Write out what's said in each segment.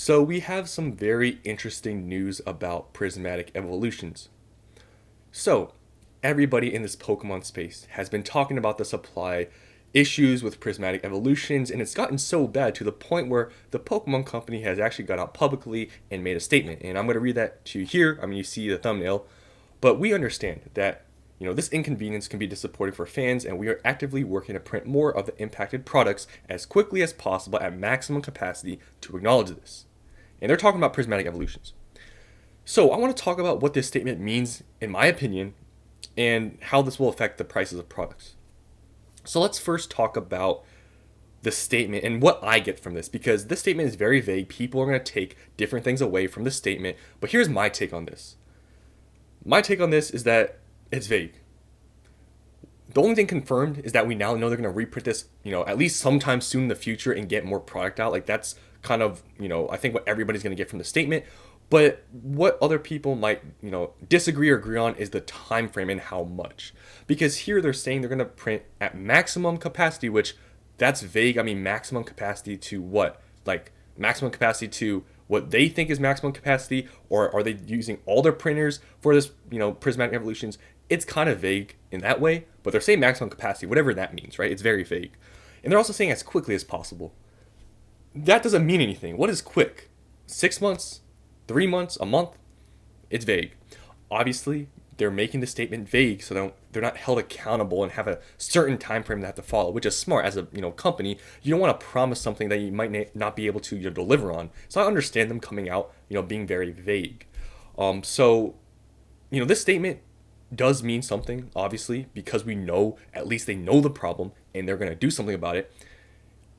So we have some very interesting news about prismatic evolutions. So everybody in this Pokemon space has been talking about the supply issues with prismatic evolutions, and it's gotten so bad to the point where the Pokemon company has actually got out publicly and made a statement. And I'm going to read that to you here. I mean, you see the thumbnail, but we understand that this inconvenience can be disappointing for fans, and we are actively working to print more of the impacted products as quickly as possible at maximum capacity to acknowledge this. And they're talking about prismatic evolutions. So I want to talk about what this statement means, in my opinion, and how this will affect the prices of products. So let's first talk about the statement and what I get from this, because this statement is very vague. People are going to take different things away from the statement, but here's my take on this. My take on this is that it's vague. The only thing confirmed is that we now know they're going to reprint this, at least sometime soon in the future and get more product out. Like that's kind of, I think what everybody's going to get from the statement. But what other people might, disagree or agree on is the time frame and how much. Because here they're saying they're going to print at maximum capacity, which that's vague. I mean, maximum capacity to what? Like maximum capacity to what they think is maximum capacity, or are they using all their printers for this, prismatic evolutions? It's kind of vague in that way, but they're saying maximum capacity, whatever that means, right? It's very vague. And they're also saying as quickly as possible. That doesn't mean anything. What is quick? 6 months? 3 months? A month? It's vague. Obviously, they're making the statement vague so they're not held accountable and have a certain time frame they have to follow, which is smart as a company. You don't want to promise something that you might not be able to deliver on. So I understand them coming out, being very vague. So this statement does mean something, obviously, because we know, at least they know the problem and they're going to do something about it.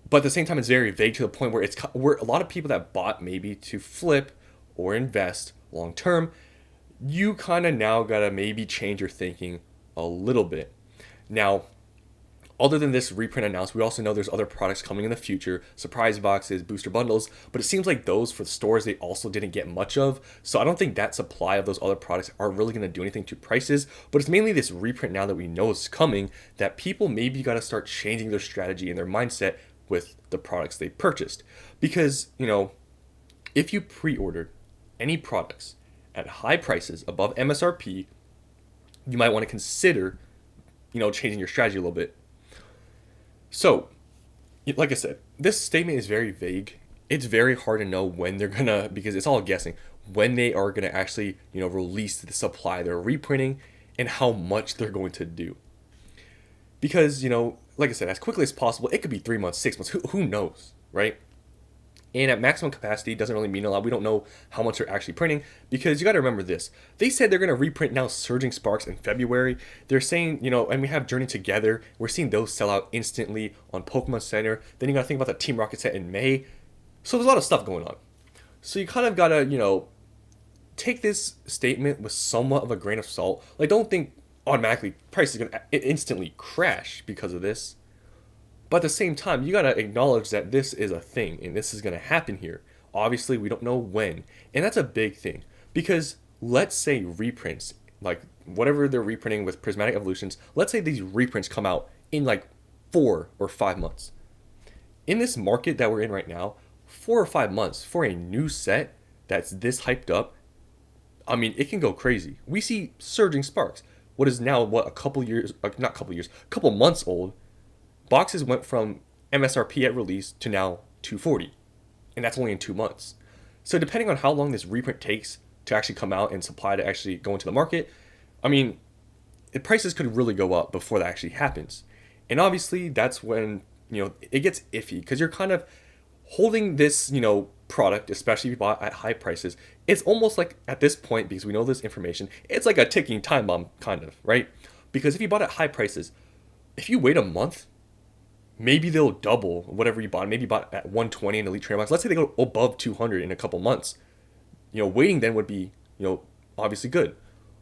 But at the same time, it's very vague to the point where a lot of people that bought maybe to flip or invest long term, you kind of now got to maybe change your thinking a little bit. Now, other than this reprint announced, we also know there's other products coming in the future, surprise boxes, booster bundles, but it seems like those for the stores they also didn't get much of. So I don't think that supply of those other products are really going to do anything to prices, but it's mainly this reprint now that we know is coming that people maybe got to start changing their strategy and their mindset with the products they purchased. Because, if you pre-ordered any products at high prices above MSRP, you might want to consider, changing your strategy a little bit. So, like I said, this statement is very vague. It's very hard to know when they're gonna, because it's all guessing, when they are gonna actually, release the supply they're reprinting and how much they're going to do. Because, like I said, as quickly as possible, it could be 3 months, 6 months, who knows, right? And at maximum capacity doesn't really mean a lot. We don't know how much they're actually printing, because you got to remember this. They said they're going to reprint now Surging Sparks in February. They're saying, and we have Journey Together. We're seeing those sell out instantly on Pokemon Center. Then you got to think about the Team Rocket set in May. So there's a lot of stuff going on. So you kind of got to, take this statement with somewhat of a grain of salt. Like, don't think automatically price is going to instantly crash because of this. But at the same time, you got to acknowledge that this is a thing and this is going to happen here. Obviously, we don't know when. And that's a big thing. Because let's say reprints, like whatever they're reprinting with Prismatic Evolutions, let's say these reprints come out in like 4 or 5 months. In this market that we're in right now, 4 or 5 months for a new set that's this hyped up, I mean, it can go crazy. We see Surging Sparks, what is now, a couple months old. Boxes went from MSRP at release to now $240, and that's only in 2 months. So depending on how long this reprint takes to actually come out and supply to actually go into the market, I mean, the prices could really go up before that actually happens. And obviously that's when, it gets iffy, because you're kind of holding this, product, especially if you bought at high prices. It's almost like at this point, because we know this information, it's like a ticking time bomb kind of, right? Because if you bought at high prices, if you wait a month, maybe they'll double whatever you bought. Maybe you bought at 120 in Elite Trainer Box. Let's say they go above 200 in a couple months. Waiting then would be, obviously good.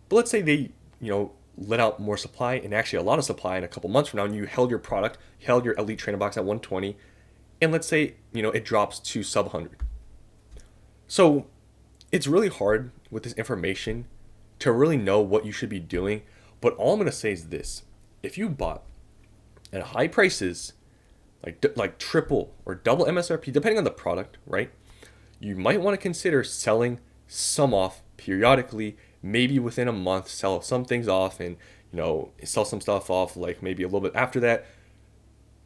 But let's say they, let out more supply, and actually a lot of supply in a couple months from now, and you held your product, held your Elite Trainer Box at 120, and let's say, it drops to sub 100. So it's really hard with this information to really know what you should be doing. But all I'm going to say is this. If you bought at high prices, like triple or double MSRP, depending on the product, right? you might want to consider selling some off periodically, maybe within a month, sell some things off and, sell some stuff off like maybe a little bit after that.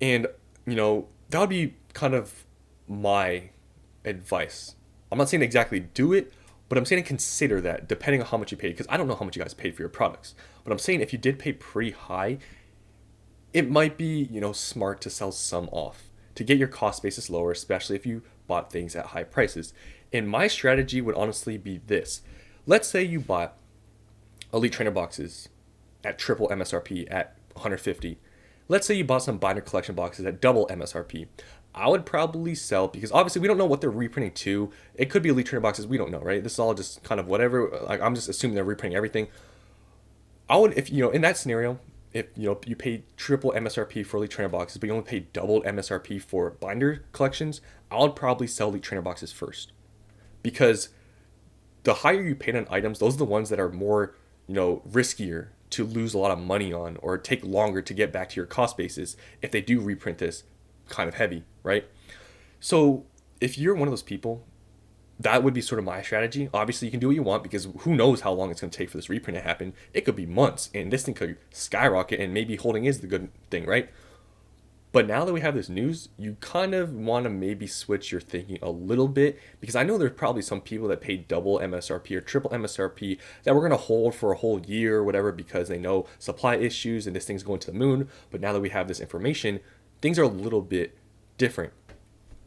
And, that would be kind of my advice. I'm not saying exactly do it, but I'm saying consider that depending on how much you paid, because I don't know how much you guys paid for your products. But I'm saying if you did pay pretty high, it might be, smart to sell some off to get your cost basis lower, especially if you bought things at high prices. And my strategy would honestly be this. Let's say you bought Elite Trainer boxes at triple MSRP at 150. Let's say you bought some binder collection boxes at double MSRP. I would probably sell, because obviously we don't know what they're reprinting to. It could be Elite Trainer boxes, we don't know, right? This is all just kind of whatever. Like, I'm just assuming they're reprinting everything. I would, if in that scenario, if you paid triple MSRP for Elite Trainer boxes, but you only paid double MSRP for binder collections, I would probably sell Elite Trainer boxes first, because the higher you paid on items, those are the ones that are more, riskier to lose a lot of money on or take longer to get back to your cost basis if they do reprint this kind of heavy, right? So if you're one of those people, that would be sort of my strategy. Obviously, you can do what you want, because who knows how long it's going to take for this reprint to happen. It could be months, and this thing could skyrocket, and maybe holding is the good thing, right? But now that we have this news, you kind of want to maybe switch your thinking a little bit, because I know there's probably some people that paid double MSRP or triple MSRP that we're going to hold for a whole year or whatever, because they know supply issues and this thing's going to the moon. But now that we have this information, things are a little bit different.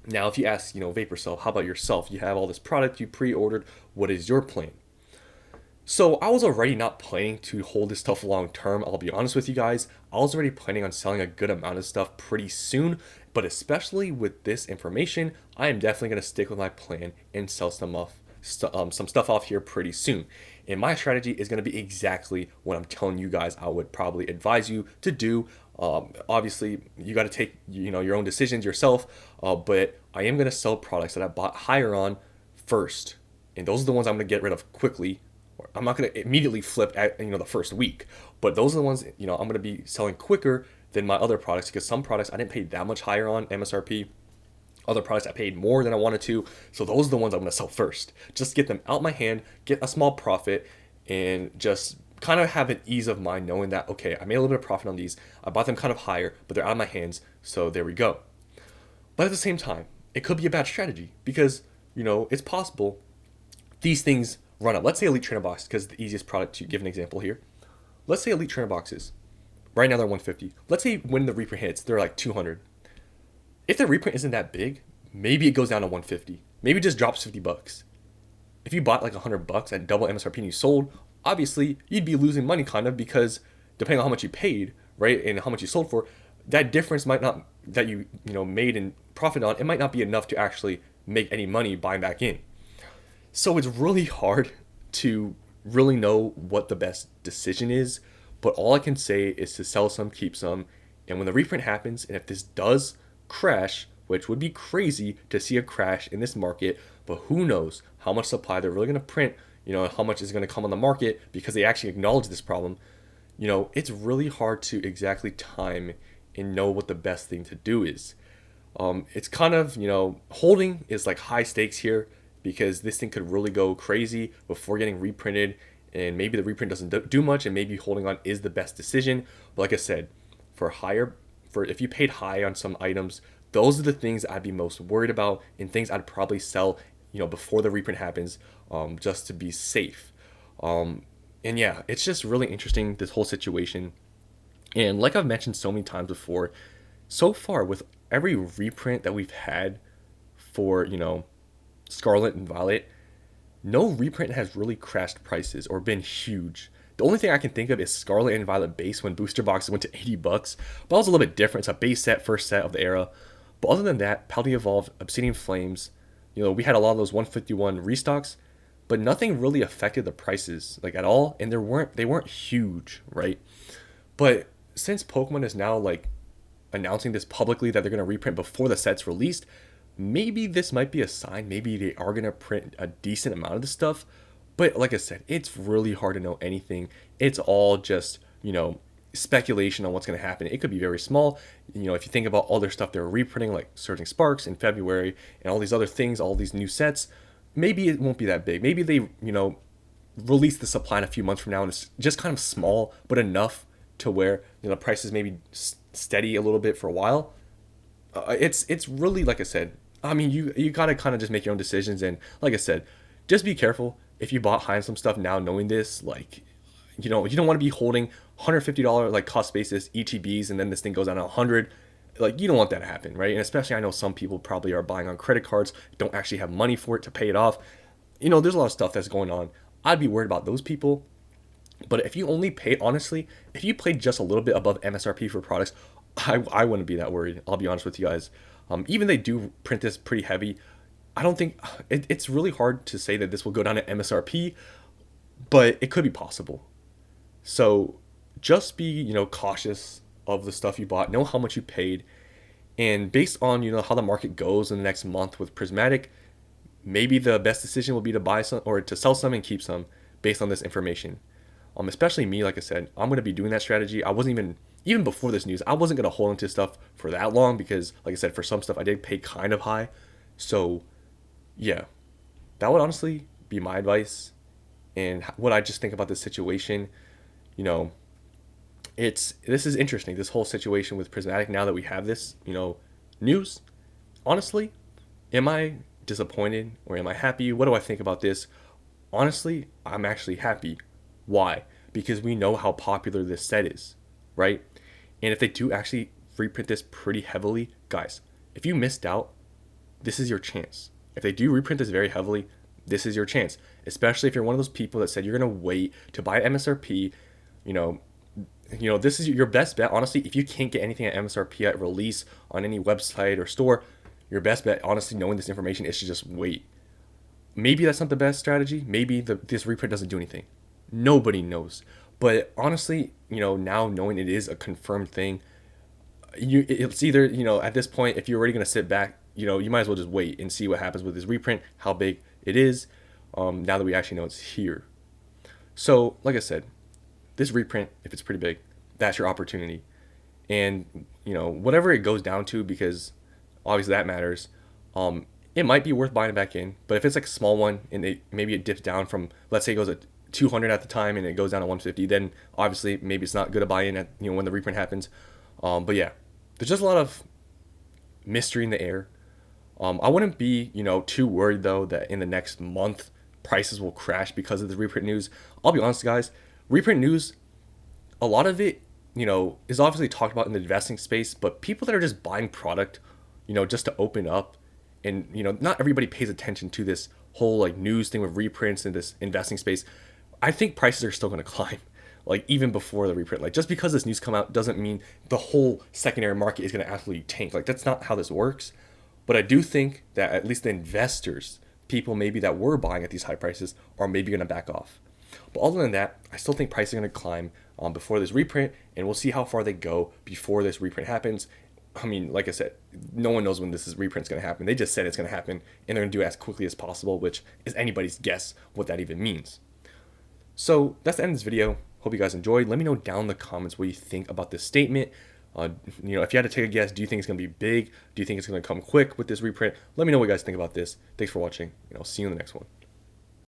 Now, if you ask, VaporCell, how about yourself? You have all this product you pre-ordered. What is your plan? So I was already not planning to hold this stuff long term. I'll be honest with you guys. I was already planning on selling a good amount of stuff pretty soon. But especially with this information, I am definitely going to stick with my plan and sell some stuff off here pretty soon. And my strategy is going to be exactly what I'm telling you guys I would probably advise you to do. Obviously, you got to take your own decisions yourself, but I am going to sell products that I bought higher on first, and those are the ones I'm going to get rid of quickly. I'm not going to immediately flip at the first week, but those are the ones I'm going to be selling quicker than my other products, because some products I didn't pay that much higher on MSRP. Other products I paid more than I wanted to, so those are the ones I'm going to sell first. Just get them out my hand, get a small profit, and just kind of have an ease of mind knowing that, okay, I made a little bit of profit on these. I bought them kind of higher, but they're out of my hands, so there we go. But at the same time, it could be a bad strategy, because, it's possible these things run up. Let's say Elite Trainer box, because the easiest product to give an example here. Let's say Elite Trainer boxes. Right now they're 150. Let's say when the reprint hits, they're like 200. If the reprint isn't that big, maybe it goes down to 150. Maybe it just drops $50. If you bought like $100 at double MSRP and you sold, obviously you'd be losing money kind of, because depending on how much you paid, right, and how much you sold for, that difference might not, that you made in profit on, it might not be enough to actually make any money buying back in. So it's really hard to really know what the best decision is, but all I can say is to sell some, keep some, and when the reprint happens, and if this does crash, which would be crazy to see a crash in this market, but who knows how much supply they're really going to print, how much is going to come on the market, because they actually acknowledge this problem. It's really hard to exactly time and know what the best thing to do is. It's kind of, holding is like high stakes here, because this thing could really go crazy before getting reprinted, and maybe the reprint doesn't do much, and maybe holding on is the best decision. But like I said, if you paid high on some items, those are the things I'd be most worried about, and things I'd probably sell, before the reprint happens, just to be safe. And yeah, it's just really interesting, this whole situation. And like I've mentioned so many times before, so far with every reprint that we've had for, Scarlet and Violet, no reprint has really crashed prices or been huge. The only thing I can think of is Scarlet and Violet base, when booster boxes went to $80, but that was a little bit different. It's a base set, first set of the era. But other than that, Paldea Evolved, Obsidian Flames, we had a lot of those 151 restocks, but nothing really affected the prices like at all, and they weren't huge, right? But since Pokemon is now like announcing this publicly that they're going to reprint before the set's released, maybe this might be a sign. Maybe they are going to print a decent amount of this stuff. But like I said, it's really hard to know anything. It's all just, speculation on what's going to happen. It could be very small. If you think about all their stuff they're reprinting, like Surging Sparks in February and all these other things, all these new sets, maybe it won't be that big. Maybe they, release the supply in a few months from now and it's just kind of small, but enough to where, the prices maybe steady a little bit for a while. It's really, like I said, I mean, you gotta kind of just make your own decisions. And like I said, just be careful if you bought high on some stuff now knowing this. Like, you don't want to be holding $150 like cost basis ETBs and then this thing goes down to 100. Like, you don't want that to happen, right? And especially, I know some people probably are buying on credit cards, don't actually have money for it to pay it off. There's a lot of stuff that's going on. I'd be worried about those people. But if you only pay, honestly, if you paid just a little bit above MSRP for products, I wouldn't be that worried. I'll be honest with you guys. Even they do print this pretty heavy. I don't think it's really hard to say that this will go down to MSRP, but it could be possible. So just be, cautious of the stuff you bought. Know how much you paid, and based on how the market goes in the next month with Prismatic, maybe the best decision will be to buy some or to sell some and keep some based on this information. Especially me, like I said, I'm gonna be doing that strategy. I wasn't even before this news, I wasn't gonna hold into stuff for that long because, like I said, for some stuff I did pay kind of high. So yeah, that would honestly be my advice and what I just think about this situation. You know, this is interesting. This whole situation with Prismatic. Now that we have this, news. Honestly, am I disappointed or am I happy? What do I think about this? Honestly, I'm actually happy. Why? Because we know how popular this set is, right? And if they do actually reprint this pretty heavily, guys, if you missed out, this is your chance. If they do reprint this very heavily, this is your chance. Especially if you're one of those people that said you're gonna wait to buy MSRP, this is your best bet. Honestly, if you can't get anything at MSRP at release on any website or store, your best bet, honestly, knowing this information, is to just wait. Maybe that's not the best strategy. Maybe this reprint doesn't do anything. Nobody knows. But honestly, now knowing it is a confirmed thing, it's either, at this point, if you're already going to sit back, you might as well just wait and see what happens with this reprint, how big it is, now that we actually know it's here. So, like I said, this reprint, if it's pretty big, that's your opportunity. And, whatever it goes down to, because obviously that matters, it might be worth buying it back in. But if it's like a small one and maybe it dips down from, let's say it goes at 200 at the time and it goes down to 150, then obviously maybe it's not good to buy in at, when the reprint happens. But yeah, there's just a lot of mystery in the air. I wouldn't be, too worried though that in the next month prices will crash because of the reprint news. I'll be honest, guys, reprint news, a lot of it, is obviously talked about in the investing space, but people that are just buying product, just to open up, and not everybody pays attention to this whole like news thing with reprints in this investing space. I think prices are still going to climb, like even before the reprint. Like just because this news come out doesn't mean the whole secondary market is going to absolutely tank. Like that's not how this works. But I do think that at least the investors, people maybe that were buying at these high prices, are maybe going to back off. But other than that, I still think prices are going to climb before this reprint, and we'll see how far they go before this reprint happens. I mean, like I said, no one knows when this reprint's going to happen. They just said it's going to happen, and they're going to do it as quickly as possible, which is anybody's guess what that even means. So that's the end of this video. Hope you guys enjoyed. Let me know down in the comments what you think about this statement. If you had to take a guess, do you think it's going to be big? Do you think it's going to come quick with this reprint? Let me know what you guys think about this. Thanks for watching, and I'll see you in the next one.